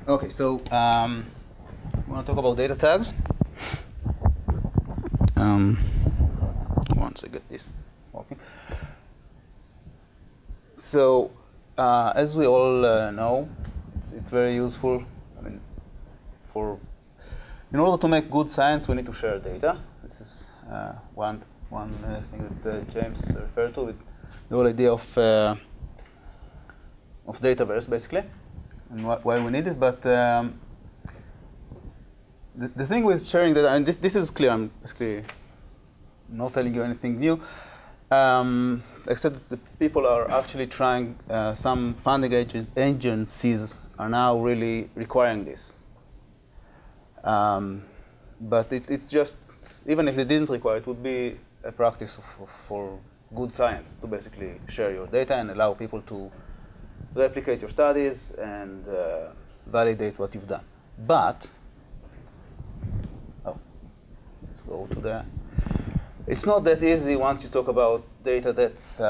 Okay, so we want to talk about data tags. Once I get this working. So, as we all know, it's very useful. I mean, in order to make good science, we need to share data. This is one thing that James referred to, with the whole idea of Dataverse, basically, and why we need it. But the thing with sharing data, and this is clear. I'm basically not telling you anything new, except that the people are actually trying. Some funding agencies are now really requiring this. But it's just, even if they didn't require it, would be a practice for good science to basically share your data and allow people to replicate your studies and validate what you've done. But, let's go to the, it's not that easy once you talk about data that's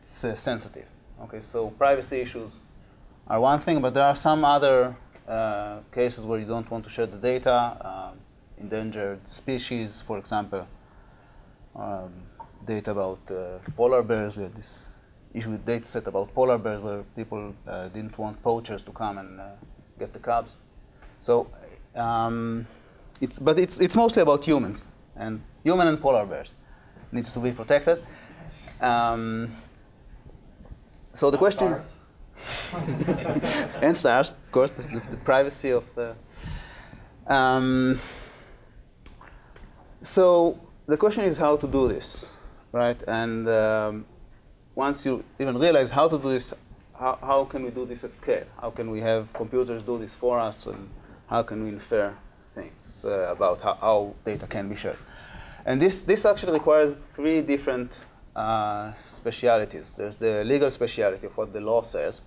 sensitive. Okay, so privacy issues are one thing, but there are some other cases where you don't want to share the data, endangered species, for example, data about polar bears. We had this issue with data set about polar bears where people didn't want poachers to come and get the cubs. So it's mostly about humans, and human and polar bears needs to be protected. So the question. And stars, of course, the privacy of the. So the question is how to do this, right? And once you even realize how to do this, how can we do this at scale? How can we have computers do this for us? And how can we infer things about how data can be shared? And this actually requires three different specialities. There's the legal speciality of what the law says.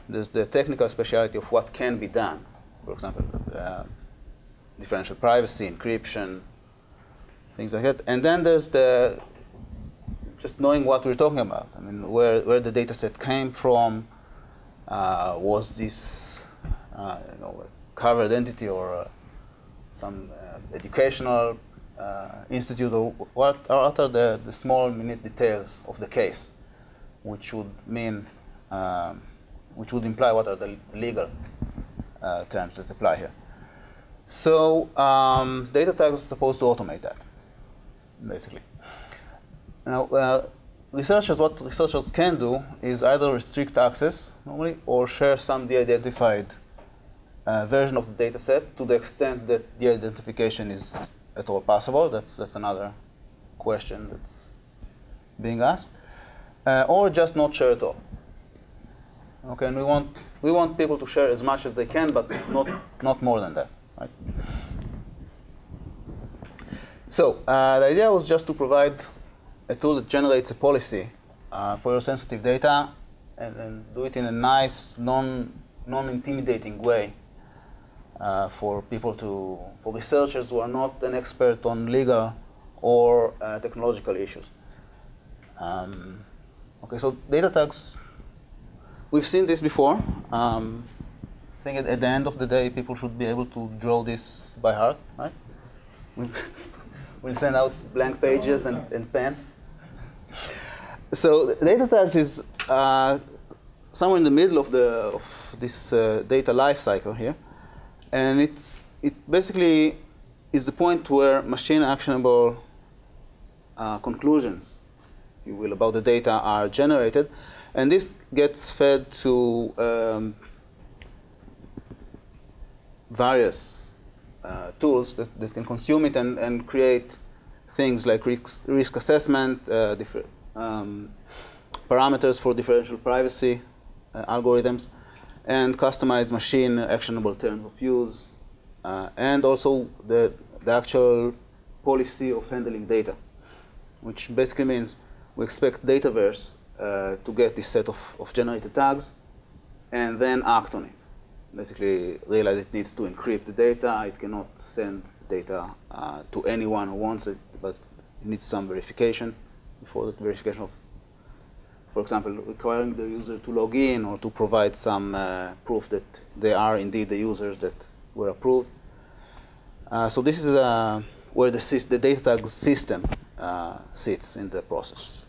There's the technical speciality of what can be done. For example, differential privacy, encryption, things like that. And then there's the just knowing what we're talking about. I mean, where the data set came from. Was this a covered entity or some educational institute, or what are the small minute details of the case, which would mean, which would imply what are the legal terms that apply here. So data tags are supposed to automate that, basically. Now, what researchers can do is either restrict access normally or share some de-identified version of the data set to the extent that the identification is at all possible. That's another question that's being asked, or just not share at all. Okay, and we want people to share as much as they can, but not more than that, right? So the idea was just to provide a tool that generates a policy for your sensitive data, and do it in a nice, non-intimidating way. For researchers who are not an expert on legal or technological issues. Okay, so data tags, we've seen this before. I think at the end of the day, people should be able to draw this by heart, right? We'll send out blank pages and pens. So data tags is somewhere in the middle of this data life cycle here. And it basically is the point where machine actionable conclusions, if you will, about the data are generated. And this gets fed to various tools that can consume it and create things like risk assessment, parameters for differential privacy algorithms, and customized machine actionable terms of use, and also the actual policy of handling data, which basically means we expect Dataverse to get this set of generated tags and then act on it. Basically realize it needs to encrypt the data. It cannot send data to anyone who wants it, but it needs some verification before that verification of for example, requiring the user to log in or to provide some proof that they are indeed the users that were approved. So this is where the DataTags system sits in the process.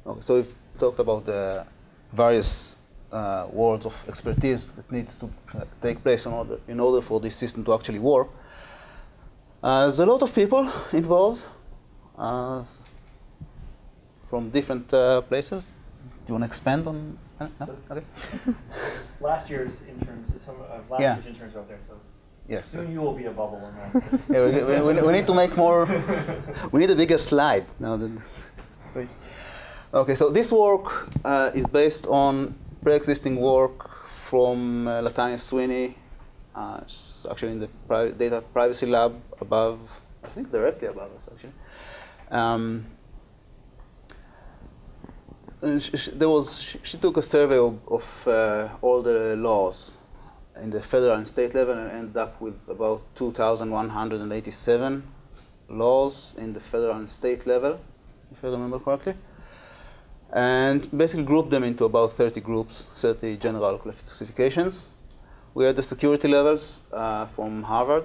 Okay, so we've talked about the various worlds of expertise that needs to take place in order for this system to actually work. There's a lot of people involved from different places. Do you want to expand on? No? Okay. Last year's interns, last year's interns are out there, so yes, soon you will be a bubble on that. Yeah, we need to make more. We need a bigger slide. No, okay, so this work is based on pre-existing work from Latanya Sweeney. It's actually in the data privacy lab above, I think directly above us, actually. And she took a survey of all the laws in the federal and state level and ended up with about 2,187 laws in the federal and state level, if I remember correctly. And basically grouped them into about 30 groups, 30 general classifications. We had the security levels from Harvard,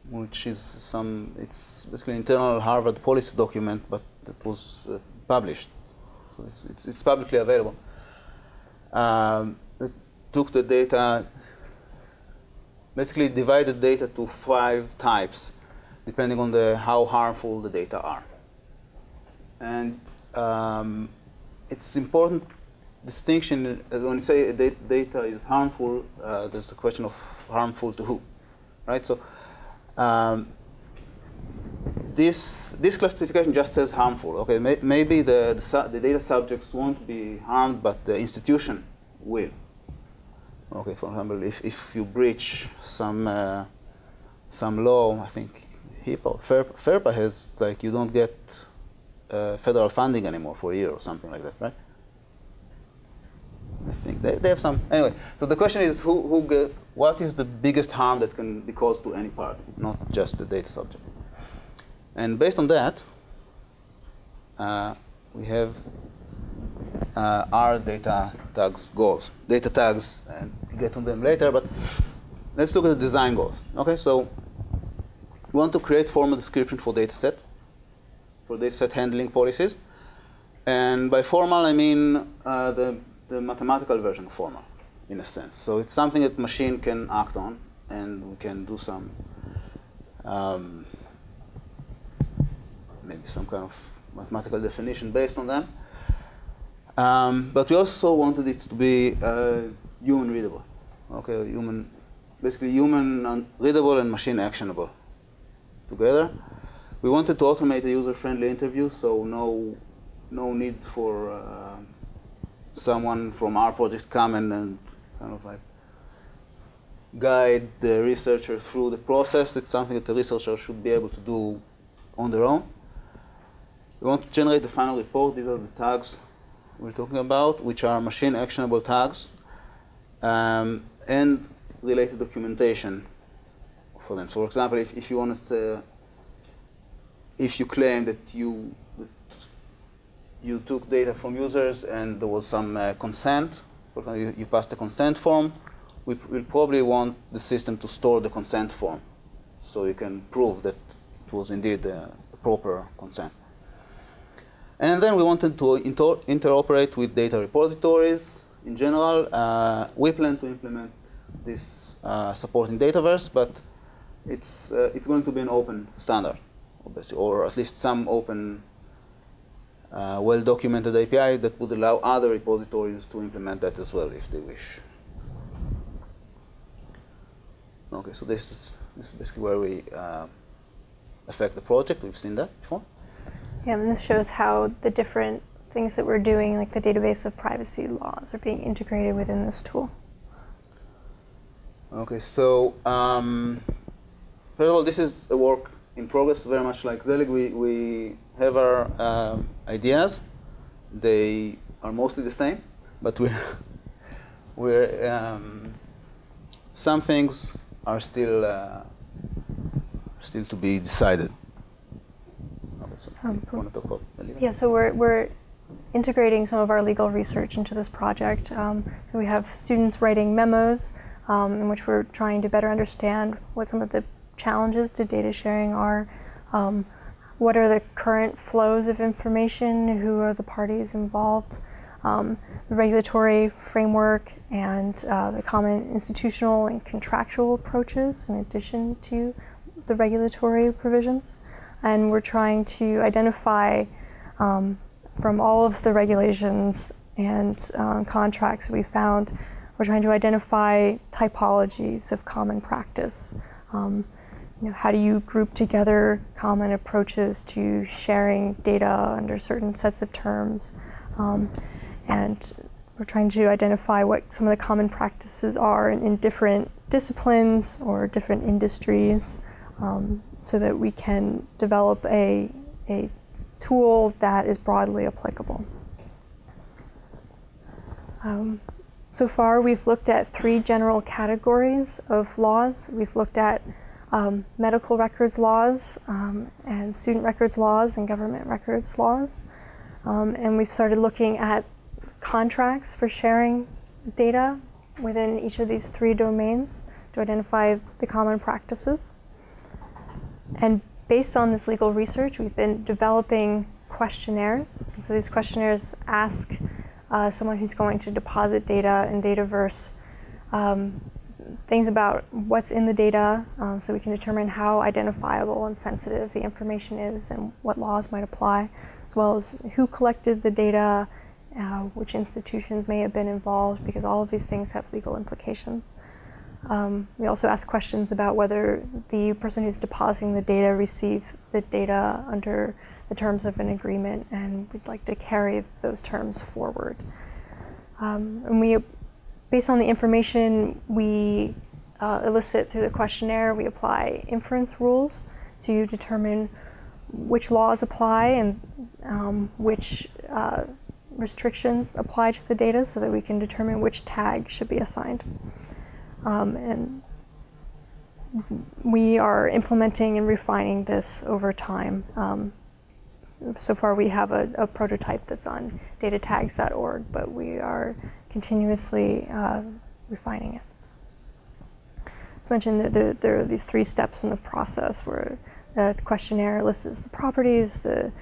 which is it's basically an internal Harvard policy document, but it was published. So it's publicly available. It took the data, basically divided data to 5 types, depending on how harmful the data are. And it's important distinction, when you say data is harmful, there's a question of harmful to who, right? So this classification just says harmful. Okay, maybe the data subjects won't be harmed, but the institution will. Okay, for example, if you breach some law, I think FERPA has, like, you don't get federal funding anymore for a year or something like that, right? I think they have some. Anyway, so the question is what is the biggest harm that can be caused to any party, not just the data subject. And based on that, we have our DataTags goals. DataTags, and we'll get to them later, but let's look at the design goals. Okay, so we want to create formal description for dataset handling policies. And by formal, I mean the mathematical version of formal, in a sense. So it's something that machine can act on, and we can do some, maybe some kind of mathematical definition based on them. But we also wanted it to be human readable. Okay, basically human readable and machine actionable together. We wanted to automate the user-friendly interview, so no need for someone from our project come and kind of like guide the researcher through the process. It's something that the researcher should be able to do on their own. We want to generate the final report. These are the tags we're talking about, which are machine actionable tags and related documentation for them. So, for example, if you want to, if you claim that you took data from users and there was some consent, for example, you passed a consent form, we'll probably want the system to store the consent form so you can prove that it was indeed a proper consent. And then we wanted to interoperate with data repositories in general. We plan to implement this supporting Dataverse, but it's going to be an open standard, obviously, or at least some open, well-documented API that would allow other repositories to implement that as well if they wish. Okay, so this is basically where we affect the project. We've seen that before. Yeah, and this shows how the different things that we're doing, like the database of privacy laws, are being integrated within this tool. Okay, so first of all, this is a work in progress, very much like Zelig. We have our ideas. They are mostly the same, but some things are still to be decided. Okay, So you want to talk about Melina? Yeah, so we're integrating some of our legal research into this project. So we have students writing memos in which we're trying to better understand what some of the challenges to data sharing are, what are the current flows of information, who are the parties involved, the regulatory framework, and the common institutional and contractual approaches in addition to the regulatory provisions. And we're trying to identify from all of the regulations and contracts that we found, we're trying to identify typologies of common practice. How do you group together common approaches to sharing data under certain sets of terms? And we're trying to identify what some of the common practices are in different disciplines or different industries, so that we can develop a tool that is broadly applicable. So far, we've looked at 3 general categories of laws. We've looked at medical records laws, and student records laws, and government records laws. And we've started looking at contracts for sharing data within each of these 3 domains to identify the common practices. And based on this legal research, we've been developing questionnaires. And so these questionnaires ask someone who's going to deposit data in Dataverse things about what's in the data, so we can determine how identifiable and sensitive the information is and what laws might apply, as well as who collected the data, which institutions may have been involved, because all of these things have legal implications. We also ask questions about whether the person who's depositing the data received the data under the terms of an agreement, and we'd like to carry those terms forward. And based on the information we elicit through the questionnaire, we apply inference rules to determine which laws apply and which restrictions apply to the data, so that we can determine which tag should be assigned. And we are implementing and refining this over time. So far we have a prototype that's on DataTags.org, but we are continuously refining it. As mentioned, there are these 3 steps in the process where the questionnaire lists the properties, the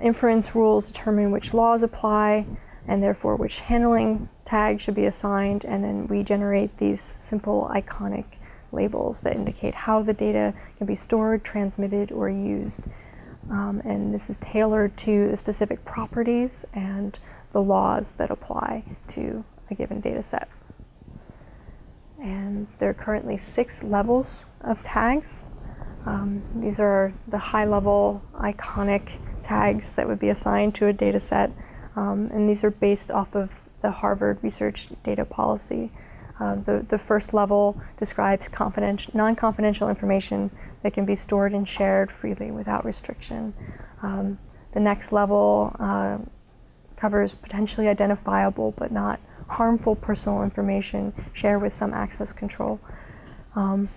inference rules determine which laws apply, and therefore which handling tag should be assigned, and then we generate these simple iconic labels that indicate how the data can be stored, transmitted, or used. And this is tailored to the specific properties and the laws that apply to a given data set. And there are currently 6 levels of tags. These are the high-level iconic tags that would be assigned to a data set, and these are based off of the Harvard Research Data Policy. The first level describes non-confidential information that can be stored and shared freely without restriction. The next level covers potentially identifiable but not harmful personal information shared with some access control. And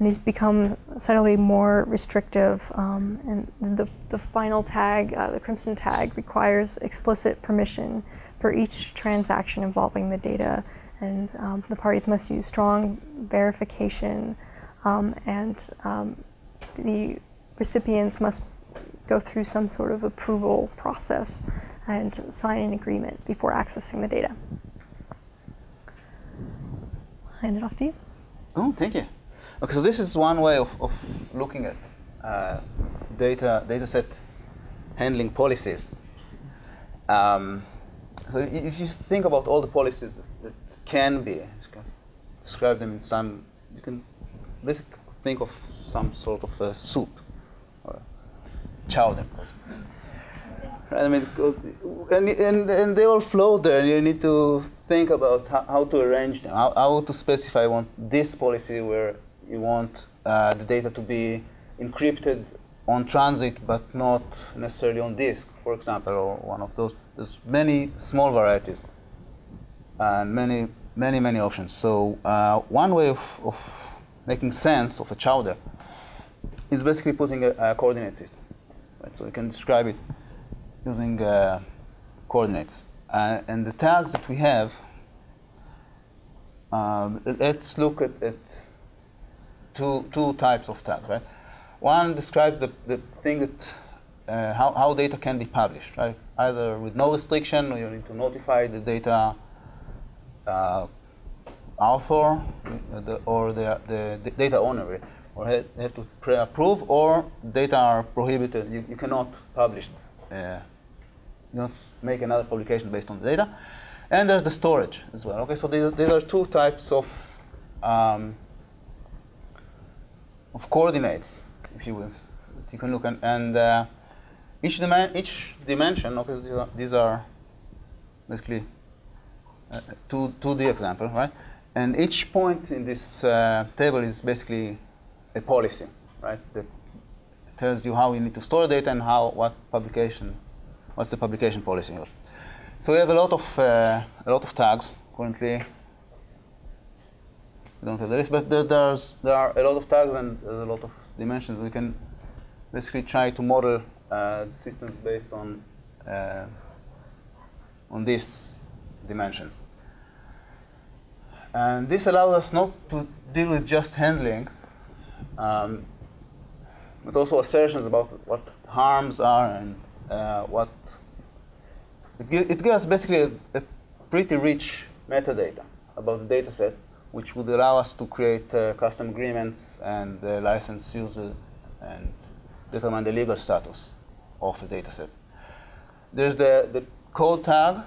these become subtly more restrictive, and the final tag, the crimson tag, requires explicit permission for each transaction involving the data, and the parties must use strong verification, and the recipients must go through some sort of approval process and sign an agreement before accessing the data. I'll hand it off to you. Oh, thank you. Okay, so this is one way of looking at data set handling policies. So if you think about all the policies that can be, you can describe them in some, you can basically think of some sort of a soup or chowder. Right? I mean, because, and they all flow there, and you need to think about how to arrange them, how to specify you want this policy where you want the data to be encrypted on transit, but not necessarily on disk, for example, or one of those. There's many small varieties and many options. So one way of making sense of a chowder is basically putting a coordinate system. right? So we can describe it using coordinates. And the tags that we have, let's look at two types of tags, right? One describes the thing that how data can be published, right? Either with no restriction, or you need to notify the data author or the data owner, or have to pre-approve, or data are prohibited. You cannot publish. You don't make another publication based on the data. And there's the storage as well. Okay, so these are two types of coordinates, if you will, that you can look at. And each dimension, okay, these are basically 2D example, right? And each point in this table is basically a policy, right? That tells you how you need to store data and what's the publication policy here. So we have a lot of tags currently. We don't have the list, but there are a lot of tags and there's a lot of dimensions. We can basically try to model systems based on these dimensions. And this allows us not to deal with just handling, but also assertions about what harms are and what it gives us basically a pretty rich metadata about the data set, which would allow us to create custom agreements and license users and determine the legal status of the data set. There's the code tag,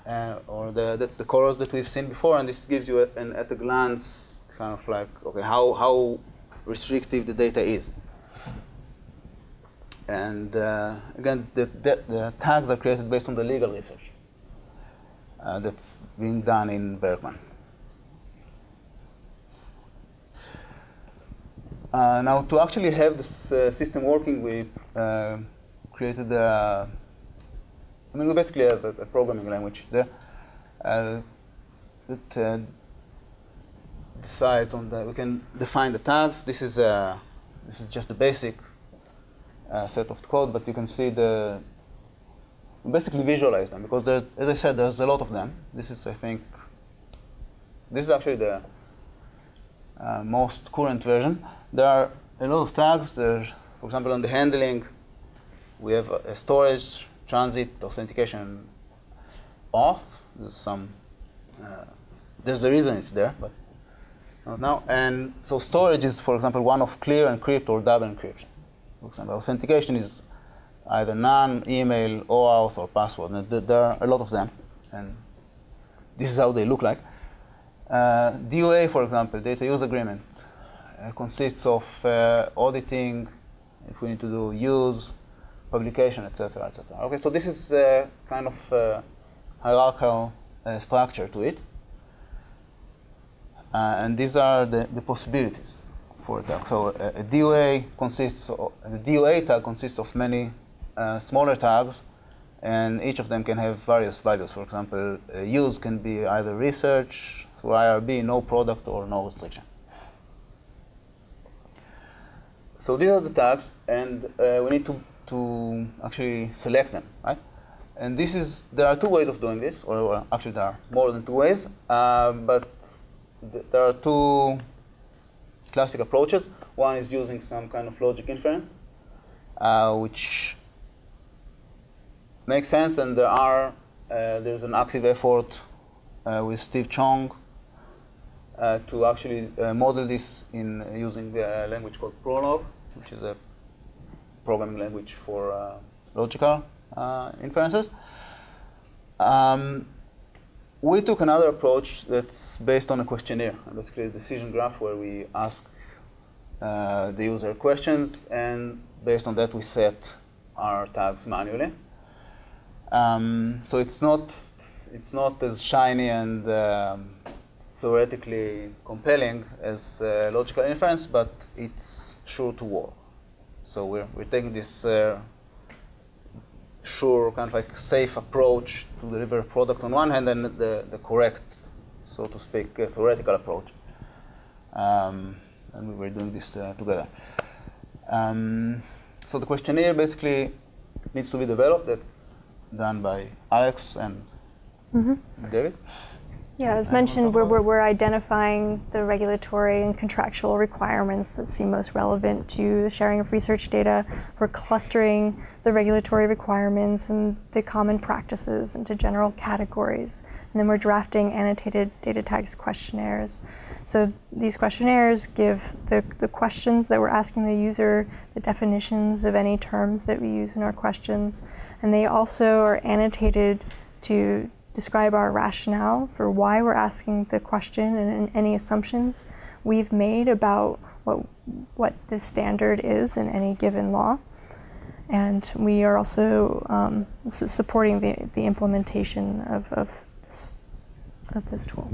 that's the colors that we've seen before, and this gives you at a glance kind of like, okay, how restrictive the data is. And again, the tags are created based on the legal research that's being done in Berkman. Now, to actually have this system working, we created we basically have a programming language there that decides on we can define the tags. This is just the basic set of code, but you can see basically visualize them, because as I said, there's a lot of them. This is, I think, this is actually the most current version. There are a lot of tags. There's, for example, on the handling, we have a storage, transit, authentication, auth. There's a reason it's there, but not now. And so storage is, for example, one of clear, encrypt, or double encryption. For example, authentication is either none, email, OAuth, or password. And there are a lot of them, and this is how they look like. DOA, for example, data use agreement, consists of auditing, if we need to do use, publication, etc., etc. Okay, so this is kind of hierarchical structure to it, and these are the possibilities for a tag. So a DOA the DOA tag consists of many smaller tags, and each of them can have various values. For example, use can be either research through IRB, no product, or no restriction. So these are the tags, and we need to actually select them, right? And there are two ways of doing this, or actually there are more than two ways, but there are two classic approaches. One is using some kind of logic inference, which makes sense, and there's an active effort with Steve Chong to actually model this using the language called Prolog, which is a programming language for logical inferences. We took another approach that's based on a questionnaire, basically a decision graph where we ask the user questions, and based on that we set our tags manually. So it's not as shiny and theoretically compelling as logical inference, but it's sure to work. So we're taking this sure, kind of like safe approach to deliver a product on one hand, and the correct, so to speak, theoretical approach. And we were doing this together. So the questionnaire basically needs to be developed. That's done by Alex and David. Yeah, as mentioned, we're identifying the regulatory and contractual requirements that seem most relevant to the sharing of research data. We're clustering the regulatory requirements and the common practices into general categories. And then we're drafting annotated DataTags questionnaires. So these questionnaires give the questions that we're asking the user, the definitions of any terms that we use in our questions, and they also are annotated to describe our rationale for why we're asking the question and any assumptions we've made about what the standard is in any given law. And we are also supporting the implementation of this tool.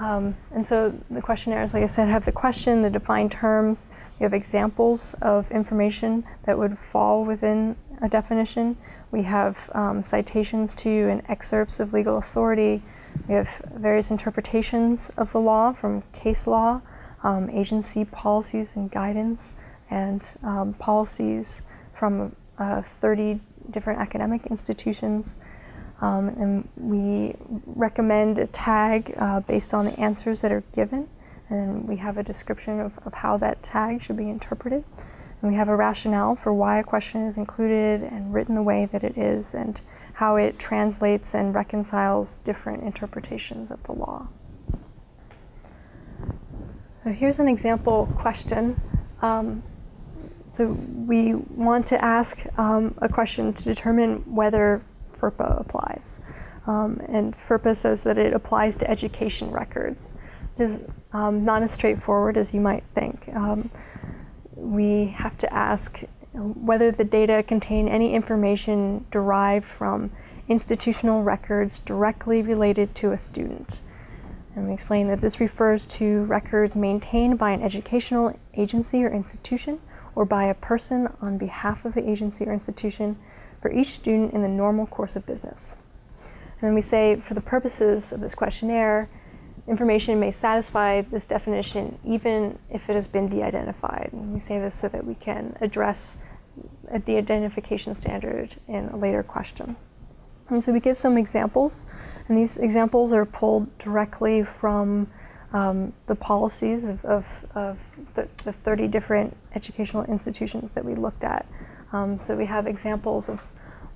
And so the questionnaires, like I said, have the question, the defined terms. You have examples of information that would fall within a definition. We have citations to and excerpts of legal authority. We have various interpretations of the law from case law, agency policies and guidance, and policies from 30 different academic institutions. And we recommend a tag based on the answers that are given. And we have a description of how that tag should be interpreted. And we have a rationale for why a question is included and written the way that it is, and how it translates and reconciles different interpretations of the law. So here's an example question. So we want to ask a question to determine whether FERPA applies. And FERPA says that it applies to education records, which is not as straightforward as you might think. We have to ask whether the data contain any information derived from institutional records directly related to a student. And we explain that this refers to records maintained by an educational agency or institution, or by a person on behalf of the agency or institution for each student in the normal course of business. And then we say, for the purposes of this questionnaire, information may satisfy this definition even if it has been de-identified. And we say this so that we can address a de-identification standard in a later question. And so we give some examples, and these examples are pulled directly from the policies of the 30 different educational institutions that we looked at. So we have examples of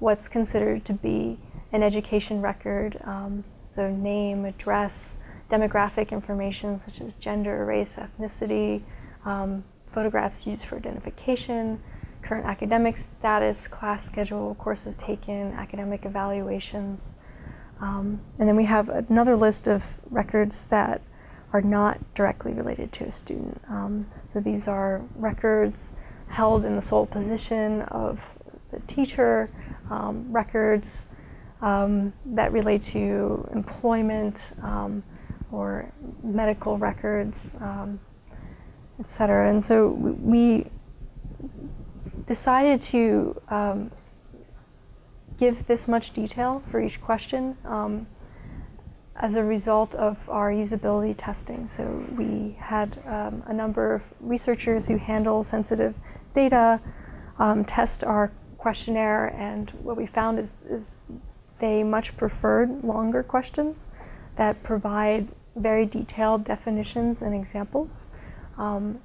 what's considered to be an education record, so name, address, demographic information such as gender, race, ethnicity, photographs used for identification, current academic status, class schedule, courses taken, academic evaluations. And then we have another list of records that are not directly related to a student. So these are records held in the sole possession of the teacher, records that relate to employment, or medical records, et cetera. And so we decided to give this much detail for each question as a result of our usability testing. So we had a number of researchers who handle sensitive data test our questionnaire, and what we found is they much preferred longer questions that provide very detailed definitions and examples. And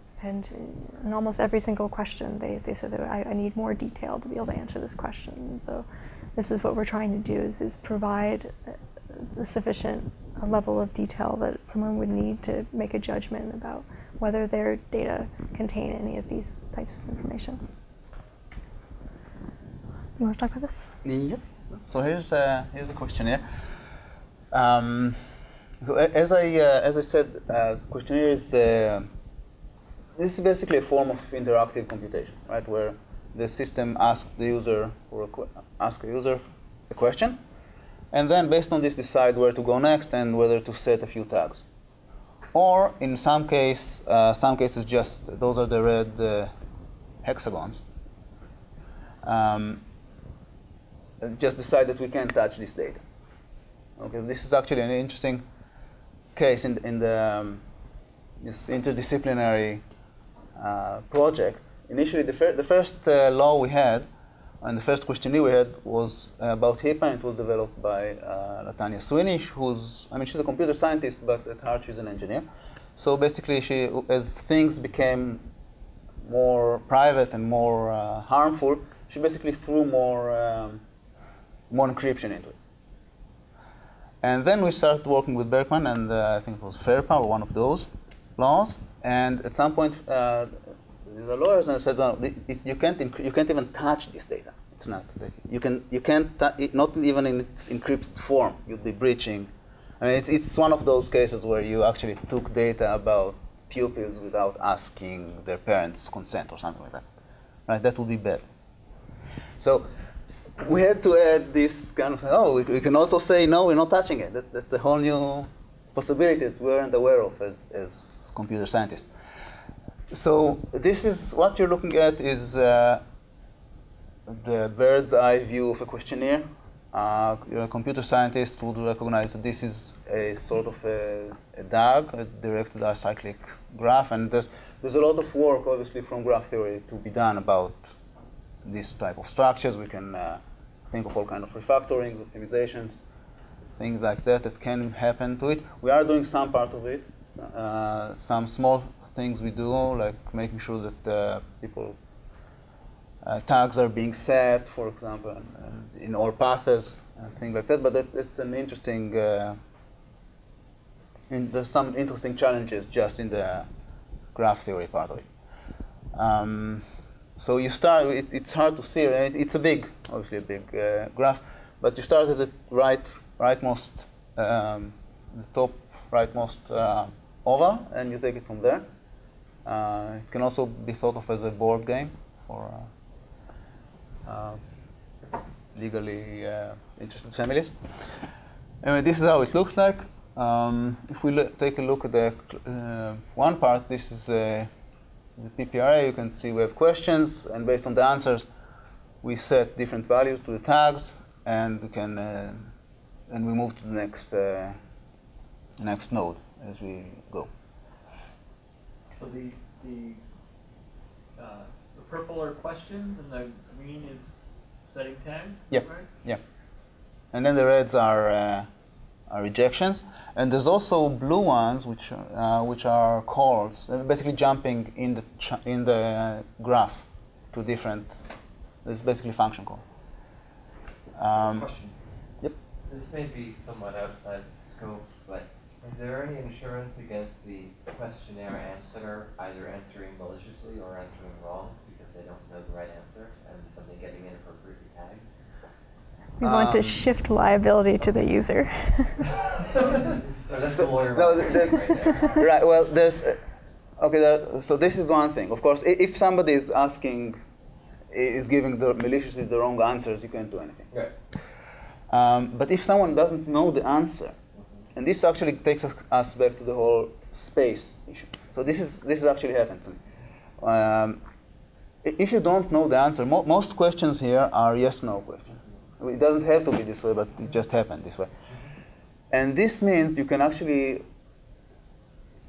in almost every single question, they said that I need more detail to be able to answer this question. And so this is what we're trying to do, is provide the sufficient level of detail that someone would need to make a judgment about whether their data contain any of these types of information. You want to talk about this? Yep. So here's the questionnaire. So as I said, questionnaire is this is basically a form of interactive computation, right? Where the system asks the user a question, and then based on this decide where to go next and whether to set a few tags. Or in some cases just those are the red hexagons. Just decide that we can't touch this data. Okay, this is actually an interesting case in the this interdisciplinary project initially, the first law we had, and the first questionnaire we had was about HIPAA, and it was developed by Latanya Sweeney, she's a computer scientist, but at heart she's an engineer. So basically, as things became more private and more harmful, she basically threw more encryption into it. And then we started working with Berkman, and I think it was FAIRPA, or one of those laws. And at some point, the lawyers said, "No, you can't even touch this data. It's not. You can't not even in its encrypted form. You'd be breaching." I mean, it's one of those cases where you actually took data about pupils without asking their parents' consent or something like that. Right? That would be bad. So we had to add this kind of, we can also say, no, we're not touching it. That's a whole new possibility that we weren't aware of as computer scientists. So this is, what you're looking at is the bird's eye view of a questionnaire. You're a computer scientist would recognize that this is a sort of a DAG, a directed acyclic graph, and there's a lot of work, obviously, from graph theory to be done about this type of structures. We can think of all kinds of refactorings, optimizations, things like that can happen to it. We are doing some part of it. Some small things we do, like making sure that tags are being set, for example, in all paths and things like that. But it's an interesting. There's some interesting challenges just in the graph theory part of it. So you start. It's hard to see. Right? It's obviously a big graph, but you start at the rightmost, the top rightmost oval, and you take it from there. It can also be thought of as a board game for legally interested families. Anyway, this is how it looks like. If we take a look at the one part, this is the PPRA. You can see we have questions, and based on the answers, we set different values to the tags, and we can and we move to the next node as we go. So the purple are questions, and the green is setting tags. Yeah. Right? Yeah. And then the reds are rejections, and there's also blue ones, which are calls, basically jumping in the graph to different. It's basically function call. Question. Yep. This may be somewhat outside the scope, but is there any insurance against the questionnaire answerer either answering maliciously or answering wrong because they don't know the right answer and something getting inappropriately tagged? We want to shift liability to the user. That's the lawyer right there. Right. Well, there's so this is one thing. Of course, if somebody is giving maliciously the wrong answers, you can't do anything. Right. But if someone doesn't know the answer, and this actually takes us back to the whole space issue. So this is actually happened to me. If you don't know the answer, most questions here are yes/no questions. It doesn't have to be this way, but it just happened this way. And this means you can actually,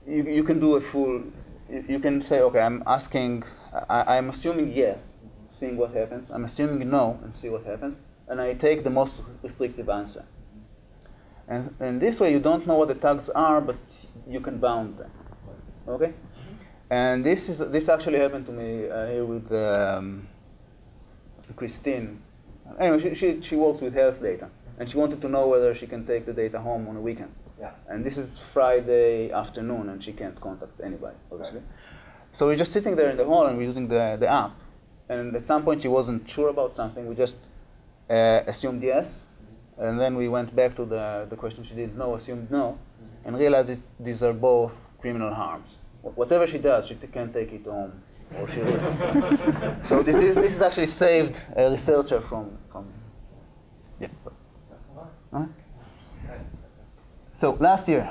you can do a full, you can say, okay, I'm assuming yes, seeing what happens. I'm assuming no, and see what happens. And I take the most restrictive answer. And this way you don't know what the tags are, but you can bound them. Okay? And this actually happened to me here with Christine. Anyway, she works with health data, and she wanted to know whether she can take the data home on a weekend. Yeah. And this is Friday afternoon, and she can't contact anybody, obviously. Right. So we're just sitting there in the hall, and we're using the app. And at some point, she wasn't sure about something. We just assumed yes, and then we went back to the question she didn't know, assumed no, and realized these are both criminal harms. Whatever she does, she can't take it home, or she risks. So this is actually saved a researcher from yeah. So last year,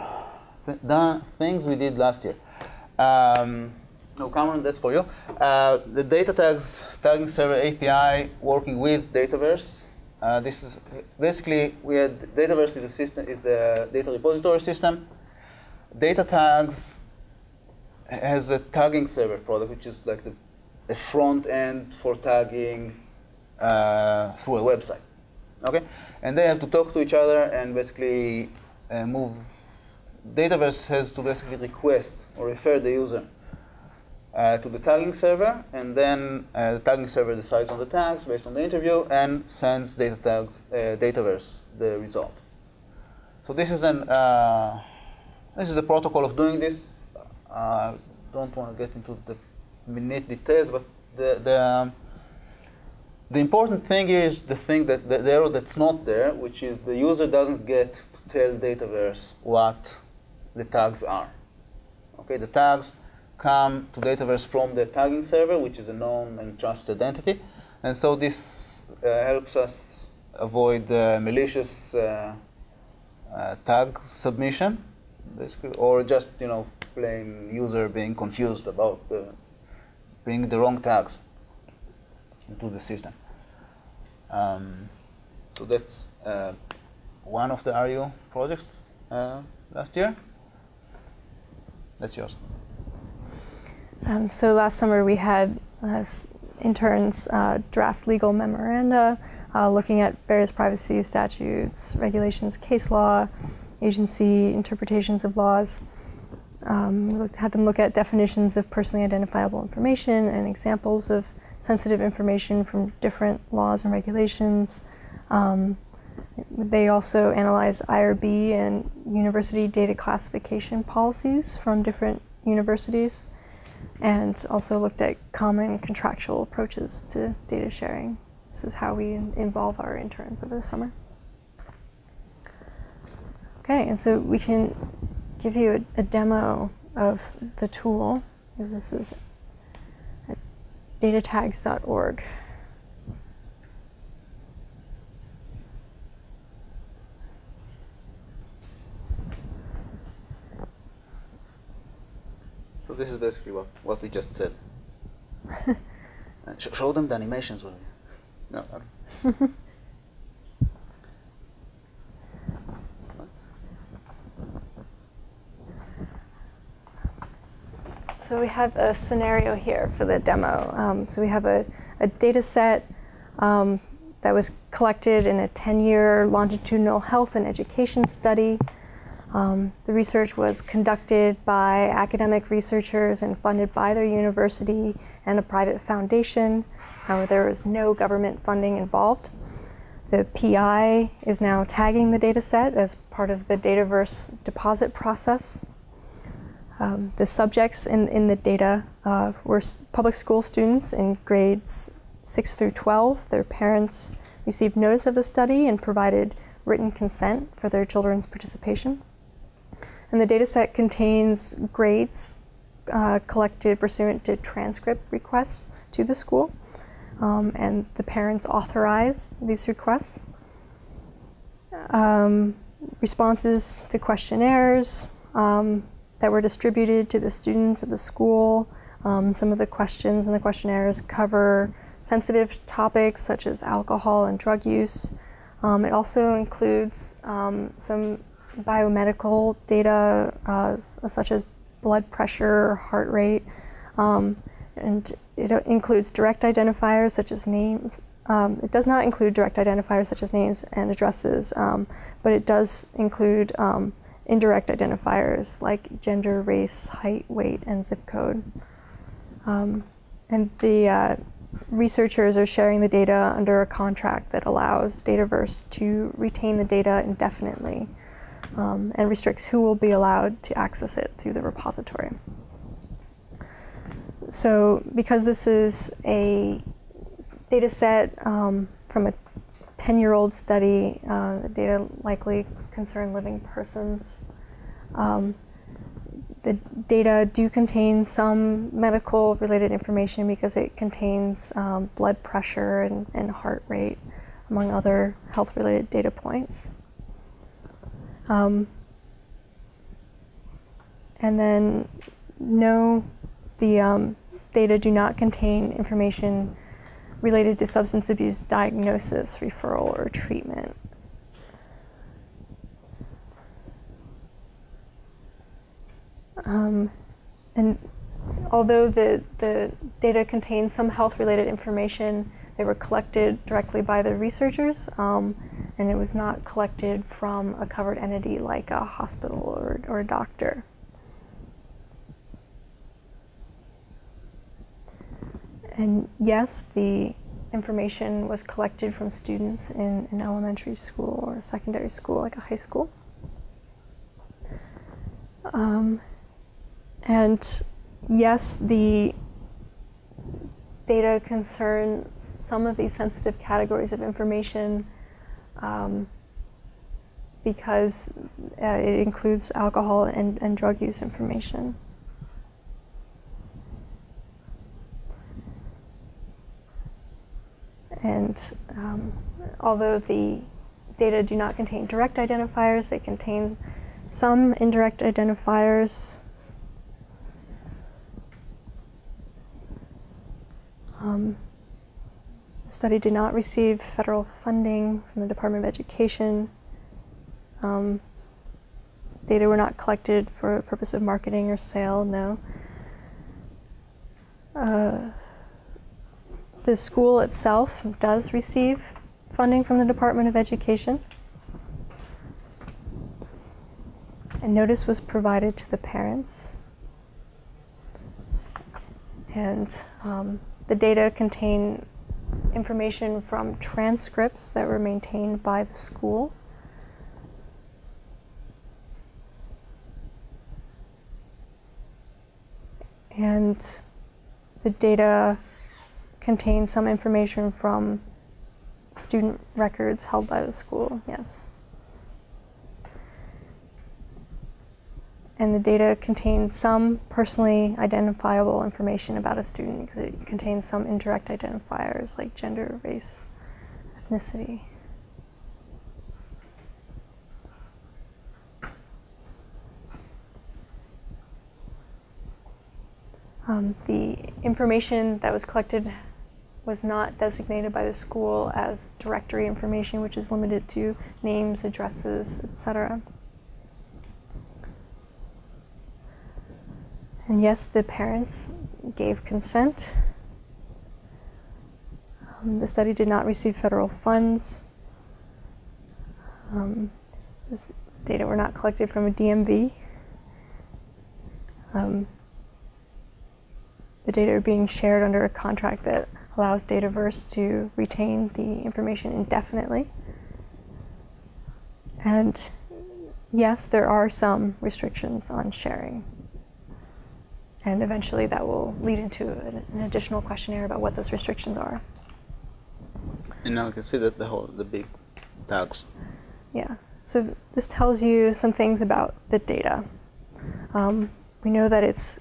the things we did last year. No, Cameron, that's for you. The DataTags tagging server API working with Dataverse. This is basically Dataverse is the data repository system. DataTags has a tagging server product, which is like the a front end for tagging through a website. Okay, and they have to talk to each other and basically move. Dataverse has to basically request or refer the user to the tagging server, and then the tagging server decides on the tags based on the interview and sends Dataverse the result. So this is a protocol of doing this. Don't want to get into the minute details, but the important thing here is the thing that the error that's not there, which is the user doesn't get to tell Dataverse what the tags are. Okay, the tags come to Dataverse from the tagging server, which is a known and trusted entity, and so this helps us avoid malicious tag submission, basically, or just plain user being confused about bringing the wrong tags into the system. So that's one of the RU projects last year. That's yours. So last summer we had interns draft legal memoranda looking at various privacy statutes, regulations, case law, agency interpretations of laws. Had them look at definitions of personally identifiable information and examples of sensitive information from different laws and regulations. They also analyzed IRB and university data classification policies from different universities, and also looked at common contractual approaches to data sharing. This is how we involve our interns over the summer. Okay, and so we can give you a demo of the tool, because this is at datatags.org. So this is basically what we just said. Show them the animations. No. So we have a scenario here for the demo. So we have a data set that was collected in a 10-year longitudinal health and education study. The research was conducted by academic researchers and funded by their university and a private foundation. However, there was no government funding involved. The PI is now tagging the data set as part of the Dataverse deposit process. The subjects in the data were public school students in grades 6 through 12. Their parents received notice of the study and provided written consent for their children's participation. And the data set contains grades collected pursuant to transcript requests to the school, and the parents authorized these requests. Responses to questionnaires that were distributed to the students at the school. Some of the questions in the questionnaires cover sensitive topics such as alcohol and drug use. It also includes some biomedical data such as blood pressure, heart rate, and it includes direct identifiers such as names. It does not include direct identifiers such as names and addresses, but it does include indirect identifiers like gender, race, height, weight, and zip code. And the researchers are sharing the data under a contract that allows Dataverse to retain the data indefinitely and restricts who will be allowed to access it through the repository. So because this is a data set from a 10-year-old study, the data likely concern living persons. The data do contain some medical related information because it contains blood pressure and heart rate, among other health related data points. And then no, the data do not contain information related to substance abuse diagnosis, referral, or treatment. And although the data contained some health-related information, they were collected directly by the researchers, and it was not collected from a covered entity like a hospital or a doctor. And yes, the information was collected from students in an elementary school or secondary school, like a high school. And yes, the data concern some of these sensitive categories of information because it includes alcohol and drug use information. And although the data do not contain direct identifiers, they contain some indirect identifiers. The study did not receive federal funding from the Department of Education. Data were not collected for the purpose of marketing or sale, no. The school itself does receive funding from the Department of Education. And notice was provided to the parents. And the data contain information from transcripts that were maintained by the school. And the data contains some information from student records held by the school, yes. And the data contains some personally identifiable information about a student because it contains some indirect identifiers like gender, race, ethnicity. The information that was collected was not designated by the school as directory information, which is limited to names, addresses, etc. And yes, the parents gave consent. The study did not receive federal funds. This data were not collected from a DMV. The data are being shared under a contract that allows Dataverse to retain the information indefinitely. And yes, there are some restrictions on sharing. And eventually that will lead into an additional questionnaire about what those restrictions are. And now we can see that the big tags. Yeah, so this tells you some things about the data. We know that it's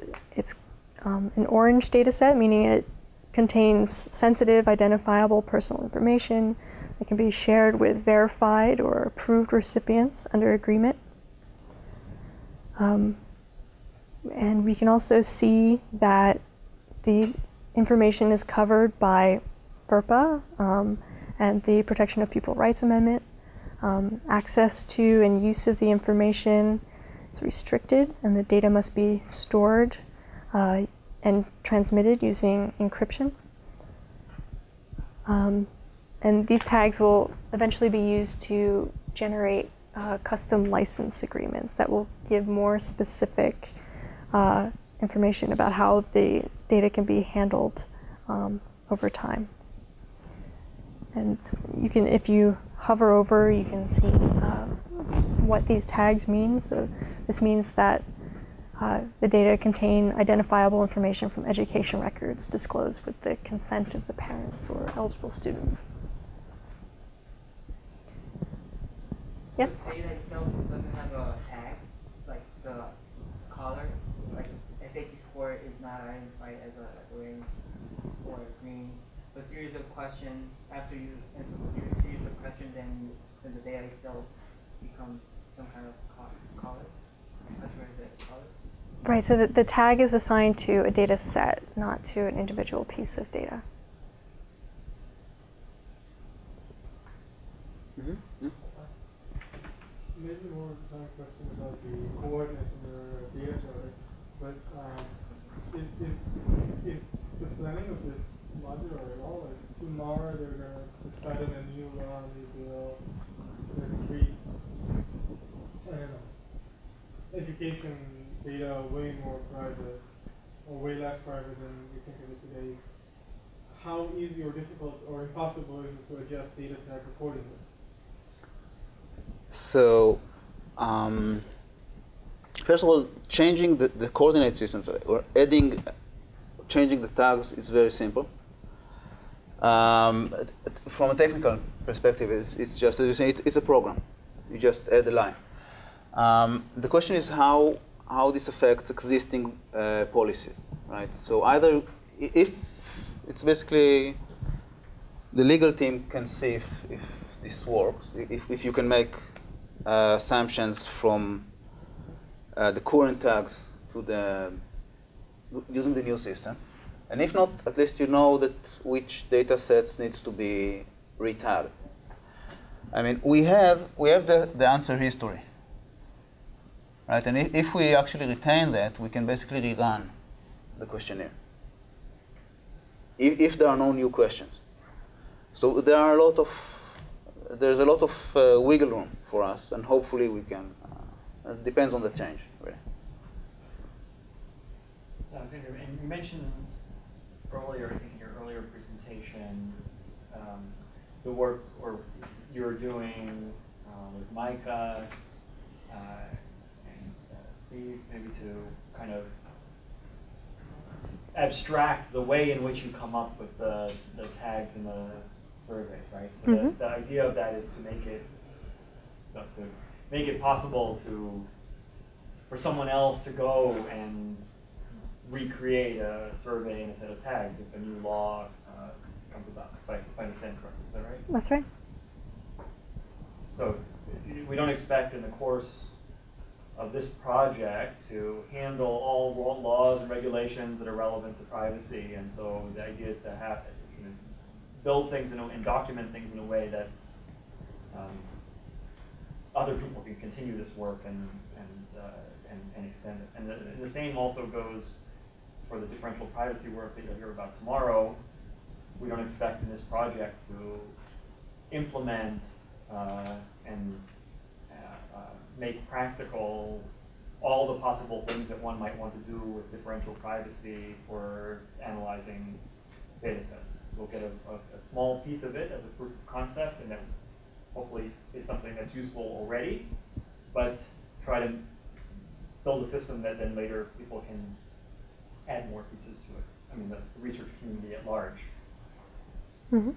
an orange data set, meaning it contains sensitive, identifiable personal information that can be shared with verified or approved recipients under agreement. And we can also see that the information is covered by FERPA and the Protection of Pupil Rights Amendment. Access to and use of the information is restricted, and the data must be stored and transmitted using encryption. And these tags will eventually be used to generate custom license agreements that will give more specific information about how the data can be handled over time. And you can, if you hover over, you can see what these tags mean. So this means that the data contain identifiable information from education records disclosed with the consent of the parents or eligible students. Yes? The data itself doesn't have a tag, like the color, like SAT score is not identified as a orange or a green. A series of questions, after you answer a series of questions, then the data itself becomes some kind of color. Color. Right, so the tag is assigned to a data set, not to an individual piece of data. Mm-hmm. Maybe more kind of question about the coordinate in your data, but If the planning of this modular at all, like tomorrow they're going to decide on a new law and they bill that treats, I don't know, education data way more private or way less private than we think of it today. How easy or difficult or impossible is it to adjust data tag accordingly? So, first of all, changing the coordinate systems or changing the tags is very simple. From a technical perspective, it's just, as you say, it's a program. You just add a line. The question is how this affects existing policies, right? So either, if it's basically, the legal team can see if this works, if you can make assumptions from the current tags to using the new system. And if not, at least you know that which data sets needs to be retagged. I mean, we have the answer history, right? And if we actually retain that, we can basically rerun the questionnaire if there are no new questions. So there's a lot of wiggle room for us, and hopefully we can. It depends on the change, really. And you mentioned earlier, I think in your earlier presentation, the work or you're doing with Micah and Steve, maybe to kind of abstract the way in which you come up with the tags in the survey, right? So the idea of that is to make it possible for someone else to go and recreate a survey and a set of tags if a new law comes about, if I understand correctly. Is that right? That's right. So we don't expect in the course of this project to handle all laws and regulations that are relevant to privacy, and so the idea is to have build things and document things in a way that other people can continue this work and extend it. And the same also goes for the differential privacy work that you'll hear about tomorrow. We don't expect in this project to implement and make practical all the possible things that one might want to do with differential privacy for analyzing data sets. We'll get a small piece of it as a proof of concept, and that hopefully is something that's useful already, but try to build a system that then later people can add more pieces to it. I mean, the research community at large. Mm-hmm.